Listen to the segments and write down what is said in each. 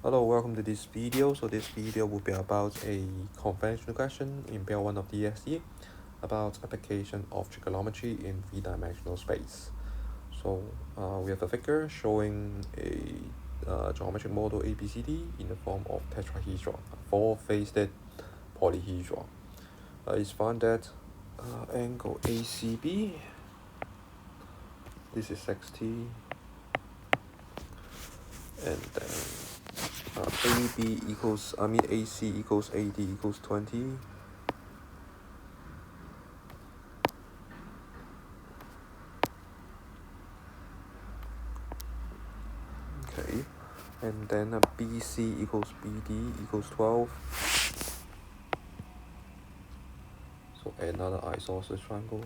Hello, welcome to this video. So this video will be about a conventional question in Pair 1 of DSE about application of trigonometry in three-dimensional space. So we have a figure showing a geometric model ABCD in the form of tetrahedron, a four-faced polyhedron. It's found that angle ACB, this is 60, and then AC equals AD equals 20. Okay, and then BC equals BD equals 12. So another isosceles triangle.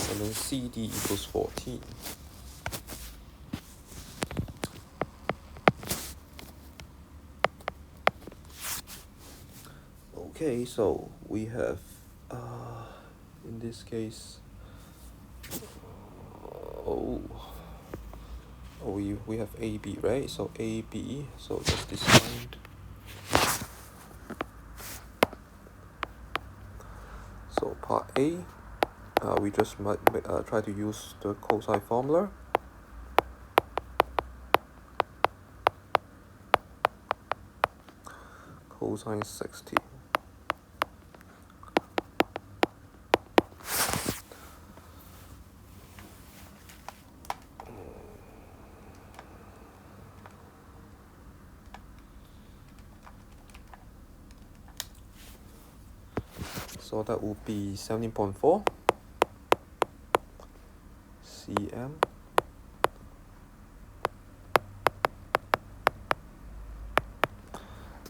And then CD equals 14. Okay, so we have in this case we have AB, right? So AB, so just defined. So part A, we just might try to use the cosine formula. Cosine 60. So that would be 17.4 cm.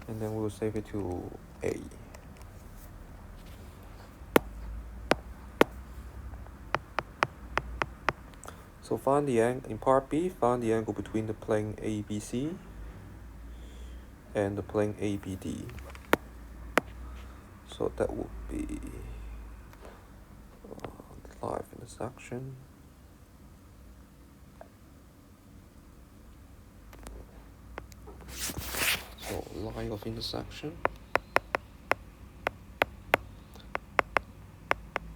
And then we'll save it to A. So find the angle in part B, find the angle between the plane ABC and the plane ABD. So that would be live intersection. So line of intersection.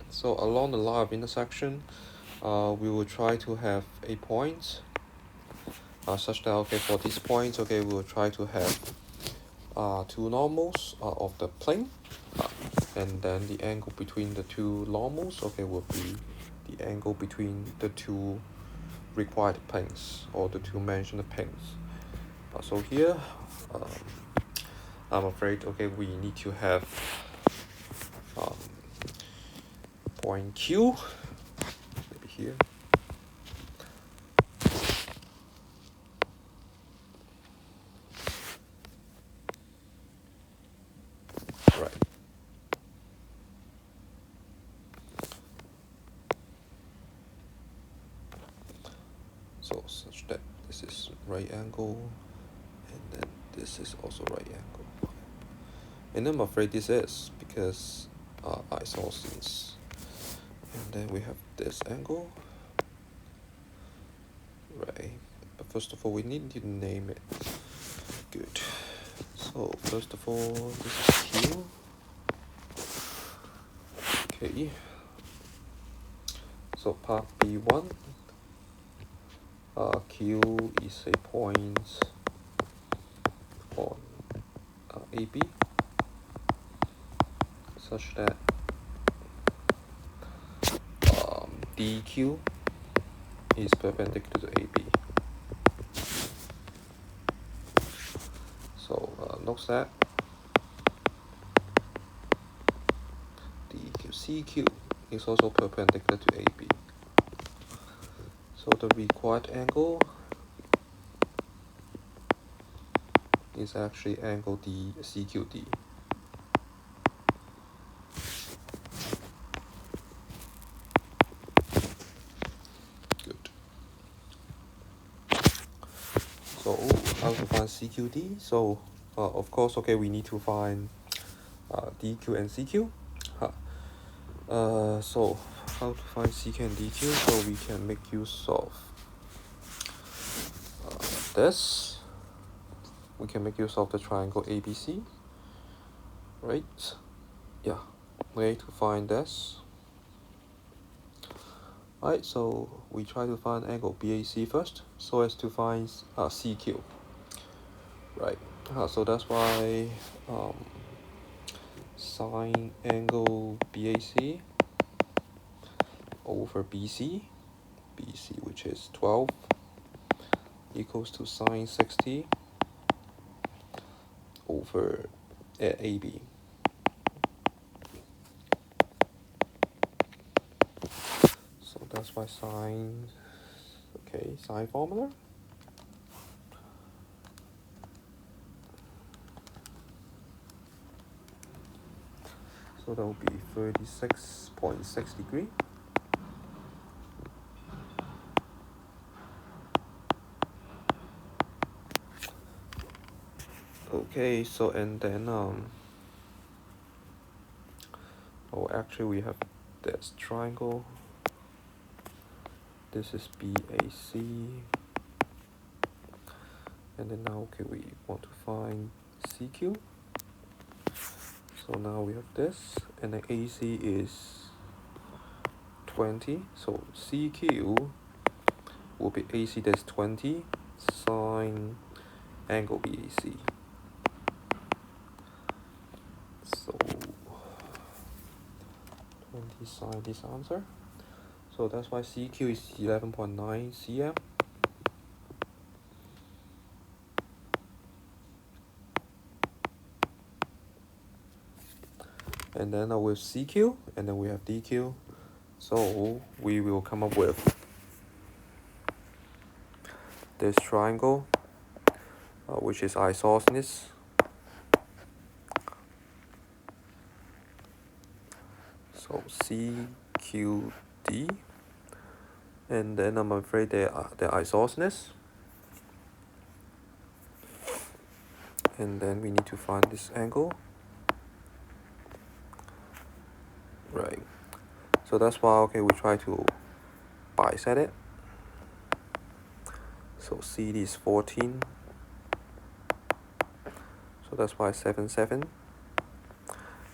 So along the line of intersection, we will try to have a point such that, okay, for this point, okay, we will try to have two normals of the plane, and then the angle between the two normals, okay, will be the angle between the two required planes or the two mentioned planes. So here, I'm afraid, okay, we need to have point Q, maybe here. Right. So such that this is right angle, and then this is also right angle. And I'm afraid this is because isosceles. And then we have this angle, right? But first of all, we need to name it. Good. So first of all, this is Q. Okay. So part B1, Q is a point on AB, such that DQ is perpendicular to AB. So note that DQ-CQ is also perpendicular to AB. So the required angle is actually angle CQD. Good. So how to find CQD? So of course, okay, we need to find DQ and CQ. So how to find CQ and DQ, so we can make use of this. We can make use of the triangle ABC, right? Yeah, way to find this. Alright, so we try to find angle BAC first, so as to find CQ. Right, so that's why sine angle BAC over BC, which is 12, equals to sine 60 over AB. So that's why sine, okay, sine formula. So that will be 36.6 degrees. Okay, so and then actually we have this triangle. This is BAC, and then now okay, we want to find CQ. So now we have this, and then AC is 20. So CQ will be AC that's 20 sine angle BAC. So 20 sine this answer. So that's why CQ is 11.9 cm. And then with CQ, and then we have DQ. So we will come up with this triangle, which is isosceles. So CQD, and then I'm afraid they're isosceles. And then we need to find this angle. Right. So that's why okay, we try to bisect it. So CD is 14. So that's why 7, 7.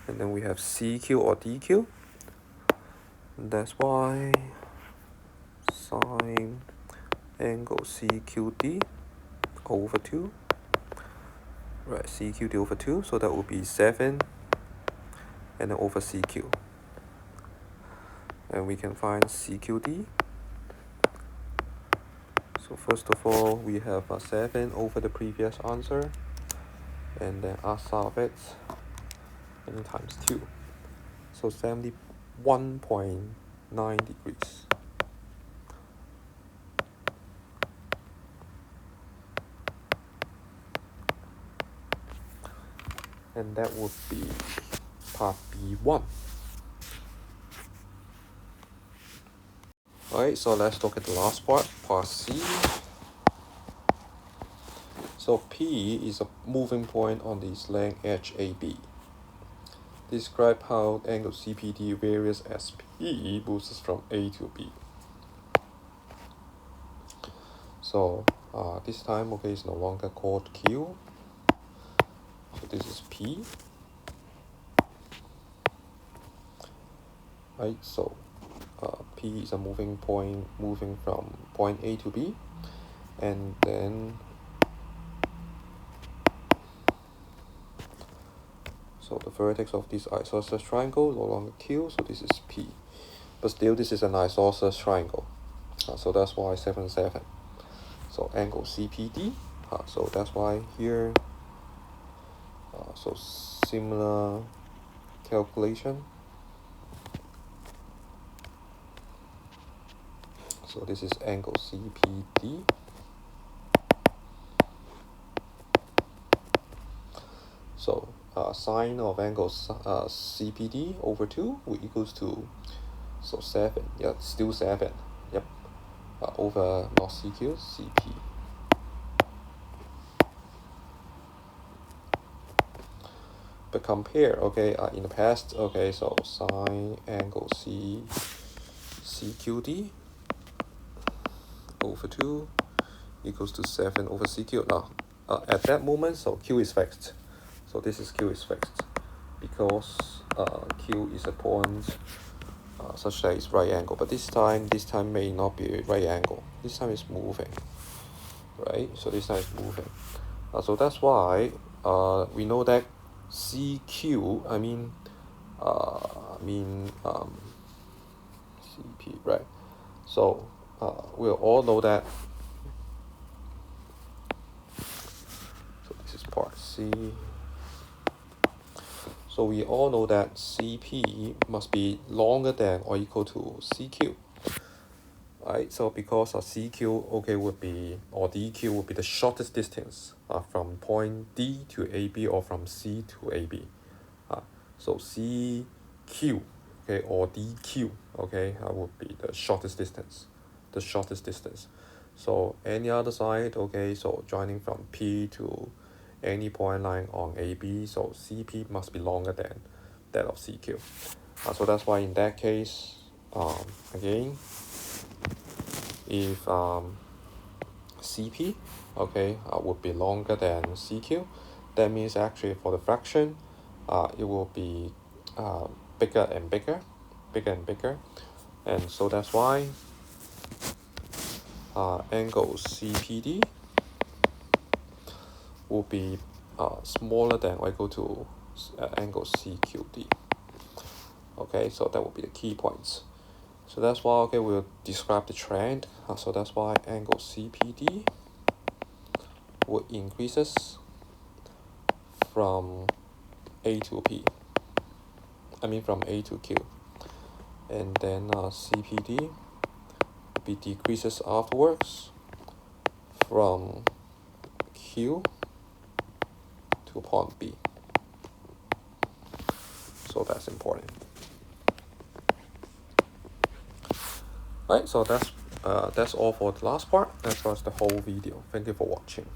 And then we have CQ or DQ. And that's why sine angle CQD over 2. Right, CQD over 2. So that will be 7 and then over CQ. And we can find CQD. So first of all, we have 7 over the previous answer, and then outside of it, and times 2. So 71.9 degrees. And that would be part B1. Alright, so let's look at the last part, part C. So P is a moving point on the slant edge AB. Describe how angle CPD varies as P moves from A to B. So this time, okay, it's no longer called Q. So this is P. Right, so P is a moving point moving from point A to B, and then so the vertex of this isosceles triangle no longer Q, so this is P, but still this is an isosceles triangle, so that's why 7, 7. So angle CPD, so that's why here, so similar calculation. So this is angle CPD. So sine of angle CPD over 2 will equals to, so 7, yeah, still 7, yep, over not CQ, CP. But compare, okay, in the past, okay, so sine angle CPD CQD over 2 equals to 7 over CQ. Now, at that moment, so Q is fixed. So this is Q is fixed because Q is a point such that it's right angle. But this time may not be right angle. This time it's moving, right? So this time it's moving. So that's why we know that CQ, CP, right? So we'll all know that. So this is part C. So we all know that CP must be longer than or equal to CQ. Right, so because of CQ, okay, would be, or DQ would be the shortest distance from point D to AB or from C to AB. So CQ, okay, or DQ, okay, would be the shortest distance. So any other side, okay, so joining from P to any point line on AB, so CP must be longer than that of CQ. So that's why in that case, again, if CP, okay, would be longer than CQ, that means actually for the fraction, it will be bigger and bigger, and so that's why angle CPD will be smaller than or equal to angle CQD. Okay, so that will be the key points. So that's why, okay, we'll describe the trend. So that's why angle CPD will increases from A to P. From A to Q. And then CPD will be decreases afterwards from Q to point B. So that's important. Right, so that's all for the last part. That was the whole video. Thank you for watching.